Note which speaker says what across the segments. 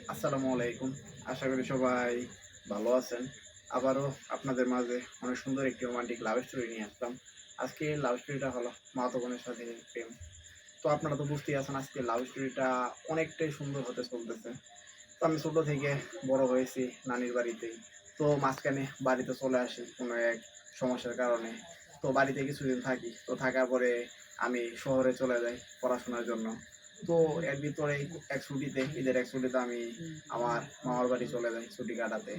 Speaker 1: আসসালামু আলাইকুম। আশা করি সবাই ভালো আছেন। আবারও আপনাদের মাঝে অনেক সুন্দর একটি রোমান্টিক লাভ স্টোরি নিয়ে আসলাম। আজকে লাভ স্টোরিটা হলো মামাতো বোনের সাথে প্রেম। তো আপনারা তো বুঝতেই আছেন আজকে লাভ স্টোরিটা অনেকটাই সুন্দর হতে চলতেছে। তো আমি ছোট থেকে বড় হয়েছি নানির বাড়িতেই। তো মাঝখানে বাড়িতে চলে আসি কোনো এক সমস্যার কারণে। তো বাড়িতে কিছুদিন থাকি। তো থাকার পরে আমি শহরে চলে যাই পড়াশোনার জন্য। তো এর ভিতরেই এক ছুটিতে, ঈদের এক ছুটিতে আমি আমার মামার বাড়ি চলে যাই ছুটি কাটাতে।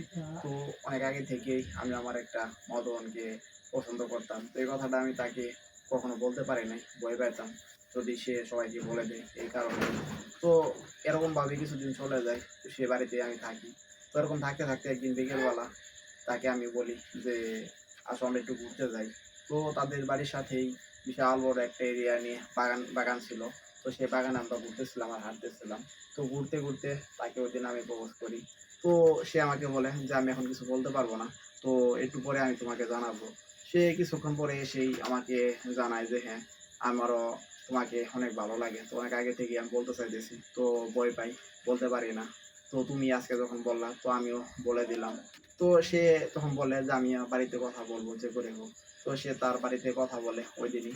Speaker 1: তো অনেক আগে থেকেই আমি আমার একটা মদনকে পছন্দ করতাম। তো এই কথাটা আমি তাকে কখনো বলতে পারি নাই। ভয় পেতাম যদি সে সবাইকে বলে দেয় এই কারণে। তো এরকমভাবে কিছুদিন চলে যায়। তো সে বাড়িতেই আমি থাকি। তো এরকম থাকতে, থাকতে একদিন বিকেলবেলা তাকে আমি বলি যে, "আসো আমরা একটু ঘুরতে যাই।" তো তাদের বাড়ির সাথেই বিশাল বড় একটা এরিয়া নিয়ে বাগান ছিল। তো সেই বাগানে আমরা ঘুরতেছিলাম আর হাঁটতেছিলাম। তো ঘুরতে, ঘুরতে তাকে ওইদিন আমি প্রপোজ করি। তো সে আমাকে বলে যে, "আমি এখন কিছু বলতে পারব না। তো একটু পরে আমি তোমাকে জানাবো।" সে কিছুক্ষণ পরে এসেই আমাকে জানায় যে, "হ্যাঁ, আমারও তোমাকে অনেক ভালো লাগে। তো অনেক আগে থেকেই আমি বলতে চাইতেছি। তো ভয় পাই, বলতে পারি না। তো তুমি আজকে যখন বললা তো আমিও বলে দিলাম।" তো সে তখন বলে যে, "আমি আমার বাড়িতে কথা বলব যে করে হোক।" তো সে তার বাড়িতে কথা বলে ঐদিনই।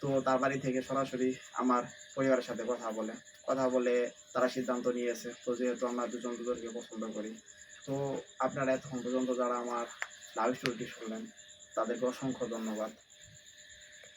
Speaker 1: তো তার বাড়ি থেকে সরাসরি আমার পরিবারের সাথে কথা বলে। কথা বলে তারা সিদ্ধান্ত নিয়েছে। তো যেহেতু আমরা দুজন দুজনকে পছন্দ করি। তো আপনারা এতক্ষণ পর্যন্ত যারা আমার লাভ স্টোরিটি শুনলেন, তাদেরকে অসংখ্য ধন্যবাদ।